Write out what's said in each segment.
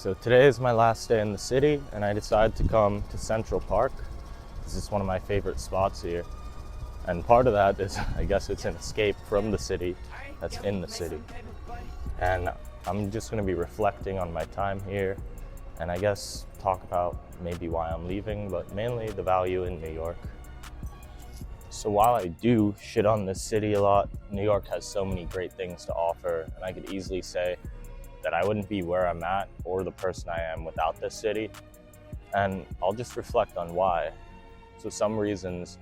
So today is my last day in the city and I decided to come to Central Park. This is one of my favorite spots here. And part of that is, I guess it's an escape from the city that's in the city. And I'm just gonna be reflecting on my time here and I guess talk about maybe why I'm leaving, but mainly the value in New York. So while I do shit on this city a lot, New York has so many great things to offer, and I could easily say that I wouldn't be where I'm at or the person I am without this city. And I'll just reflect on why. So some reasons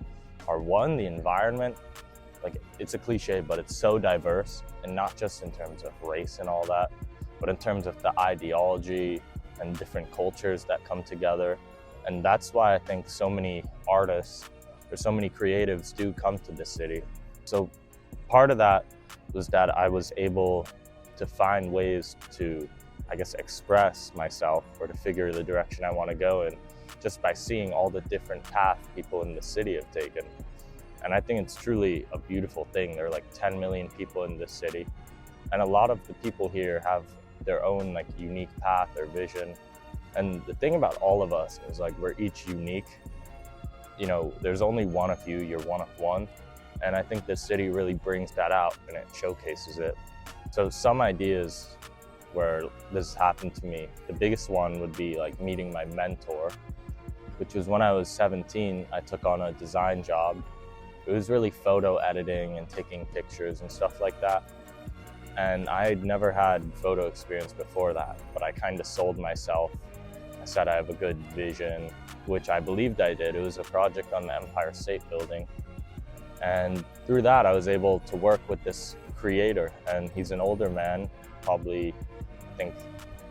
are, one, the environment. Like, it's a cliche, but it's so diverse, and not just in terms of race and all that, but in terms of the ideology and different cultures that come together. And that's why I think so many artists or so many creatives do come to this city. So part of that was that I was able to find ways to, I guess, express myself or to figure the direction I want to go in, just by seeing all the different paths people in the city have taken. And I think it's truly a beautiful thing. There are like 10 million people in this city, and a lot of the people here have their own like unique path or vision. And the thing about all of us is like we're each unique. You know, there's only one of you, you're one of one. And I think this city really brings that out and it showcases it. So some ideas where this happened to me, the biggest one would be like meeting my mentor, which was when I was 17, I took on a design job. It was really photo editing and taking pictures and stuff like that. And I had never had photo experience before that, but I kind of sold myself. I said I have a good vision, which I believed I did. It was a project on the Empire State Building. And through that, I was able to work with this creator, and he's an older man, probably, I think,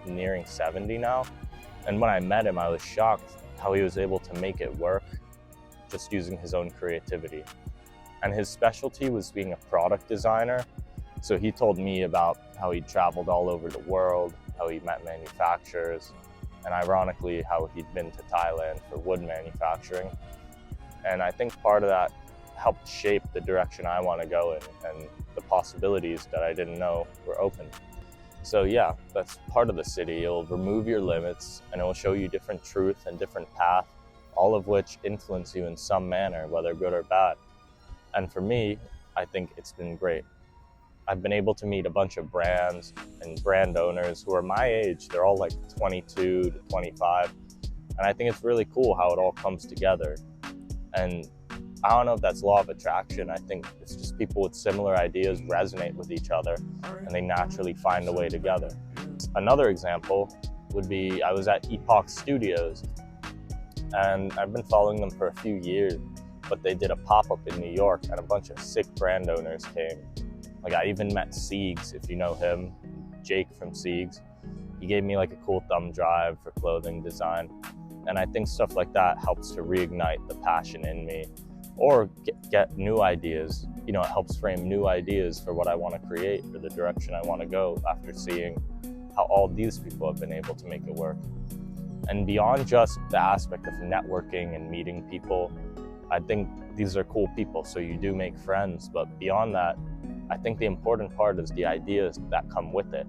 nearing 70 now. And when I met him, I was shocked how he was able to make it work just using his own creativity. And his specialty was being a product designer. So he told me about how he traveled all over the world, how he met manufacturers, and ironically, how he'd been to Thailand for wood manufacturing. And I think part of that helped shape the direction I want to go in, and the possibilities that I didn't know were open. So yeah, that's part of the city. It'll remove your limits and it will show you different truth and different path, all of which influence you in some manner, whether good or bad. And for me, I think it's been great. I've been able to meet a bunch of brands and brand owners who are my age. They're all like 22 to 25. And I think it's really cool how it all comes together. And I don't know if that's law of attraction. I think it's just people with similar ideas resonate with each other and they naturally find a way together. Another example would be, I was at Epoch Studios and I've been following them for a few years, but they did a pop-up in New York and a bunch of sick brand owners came. Like, I even met Siegs, if you know him, Jake from Siegs. He gave me like a cool thumb drive for clothing design. And I think stuff like that helps to reignite the passion in me, or get new ideas. You know, it helps frame new ideas for what I want to create or the direction I want to go after seeing how all these people have been able to make it work. And beyond just the aspect of networking and meeting people, I think these are cool people, so you do make friends. But beyond that, I think the important part is the ideas that come with it.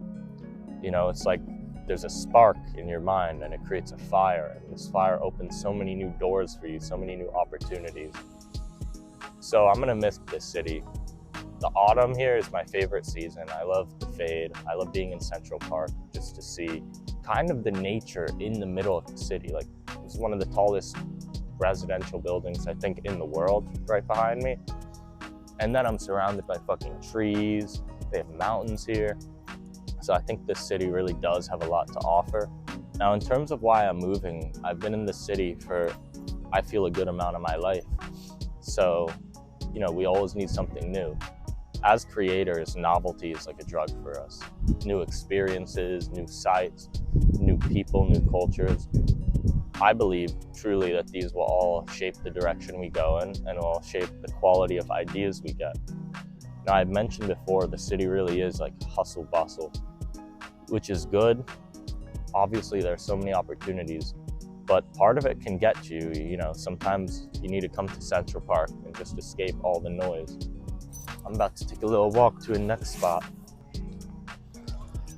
You know, it's like there's a spark in your mind and it creates a fire, and this fire opens so many new doors for you, so many new opportunities. So I'm gonna miss this city. The autumn here is my favorite season. I love the fade. I love being in Central Park just to see kind of the nature in the middle of the city. Like, it's one of the tallest residential buildings, I think, in the world right behind me. And then I'm surrounded by fucking trees. They have mountains here. So I think this city really does have a lot to offer. Now, in terms of why I'm moving, I've been in this city for, I feel, a good amount of my life. So, you know, we always need something new. As creators, novelty is like a drug for us. New experiences, new sights, new people, new cultures. I believe truly that these will all shape the direction we go in and will shape the quality of ideas we get. Now, I've mentioned before, the city really is like hustle bustle, which is good. Obviously, there are so many opportunities, but part of it can get you, you know, sometimes you need to come to Central Park and just escape all the noise. I'm about to take a little walk to a next spot.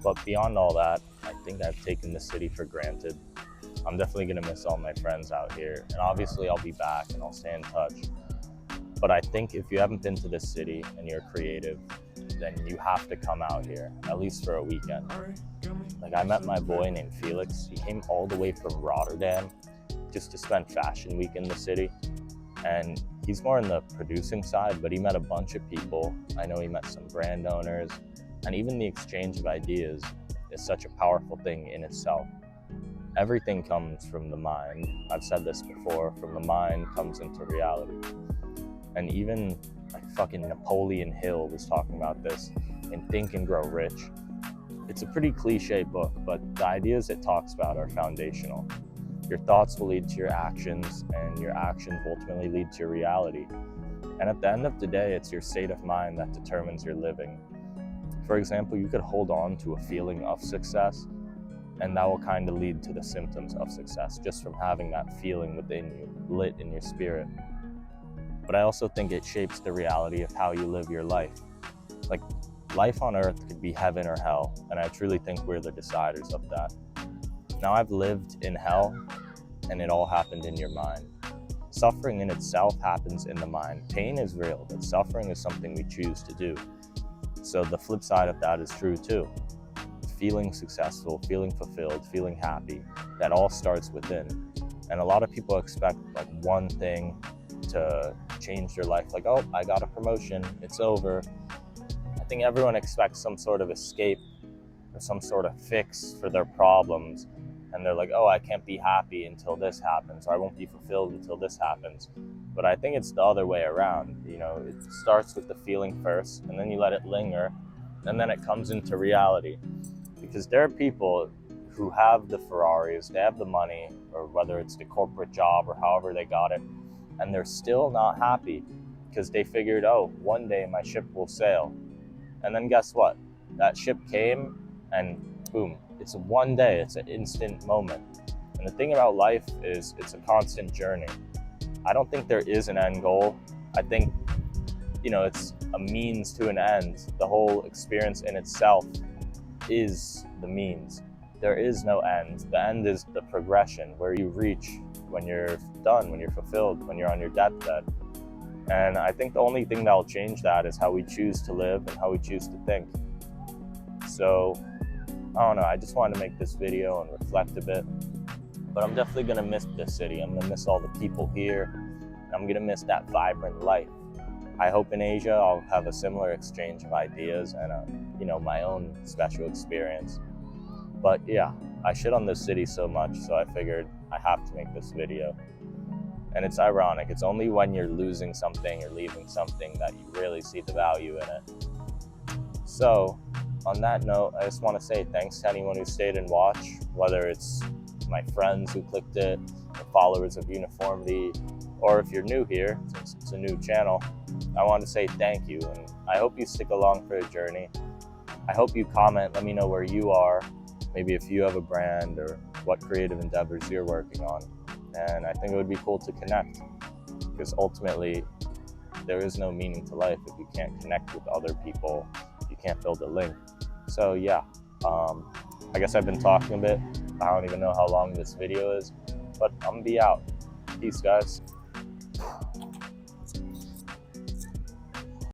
But beyond all that, I think I've taken the city for granted. I'm definitely gonna miss all my friends out here, and obviously I'll be back and I'll stay in touch. But I think if you haven't been to this city and you're creative, then you have to come out here, at least for a weekend. Like, I met my boy named Felix. He came all the way from Rotterdam just to spend Fashion Week in the city. And he's more in the producing side, but he met a bunch of people. I know he met some brand owners, and even the exchange of ideas is such a powerful thing in itself. Everything comes from the mind. I've said this before, from the mind comes into reality. And even like fucking Napoleon Hill was talking about this in Think and Grow Rich. It's a pretty cliche book, but the ideas it talks about are foundational. Your thoughts will lead to your actions, and your actions will ultimately lead to your reality. And at the end of the day, it's your state of mind that determines your living. For example, you could hold on to a feeling of success, and that will kind of lead to the symptoms of success, just from having that feeling within you, lit in your spirit. But I also think it shapes the reality of how you live your life. Like, life on earth could be heaven or hell, and I truly think we're the deciders of that. Now, I've lived in hell, and it all happened in your mind. Suffering in itself happens in the mind. Pain is real, but suffering is something we choose to do. So the flip side of that is true too. Feeling successful, feeling fulfilled, feeling happy, that all starts within. And a lot of people expect like one thing to change their life, like, oh, I got a promotion, it's over. I think everyone expects some sort of escape or some sort of fix for their problems, and they're like, oh, I can't be happy until this happens, or I won't be fulfilled until this happens. But I think it's the other way around. You know, it starts with the feeling first, and then you let it linger, and then it comes into reality. Because there are people who have the Ferraris, they have the money, or whether it's the corporate job or however they got it, and they're still not happy because they figured, oh, one day my ship will sail. And then guess what? That ship came and boom, it's one day, it's an instant moment. And the thing about life is it's a constant journey. I don't think there is an end goal. I think, it's a means to an end. The whole experience in itself is the means. There is no end. The end is the progression where you reach when you're done, when you're fulfilled, when you're on your deathbed. And I think the only thing that will change that is how we choose to live and how we choose to think. So, I don't know, I just wanted to make this video and reflect a bit. But I'm definitely gonna miss this city. I'm gonna miss all the people here. I'm gonna miss that vibrant life. I hope in Asia I'll have a similar exchange of ideas and my own special experience. But yeah, I shit on this city so much, so I figured I have to make this video. And it's ironic, it's only when you're losing something or leaving something that you really see the value in it. So, on that note, I just want to say thanks to anyone who stayed and watched, whether it's my friends who clicked it, the followers of Uniformity, or if you're new here, since it's a new channel, I want to say thank you, and I hope you stick along for a journey. I hope you comment, let me know where you are, maybe if you have a brand or what creative endeavors you're working on. And I think it would be cool to connect, because ultimately there is no meaning to life if you can't connect with other people, you can't build a link. So yeah, I guess I've been talking a bit. I don't even know how long this video is, but I'm gonna be out. Peace, guys.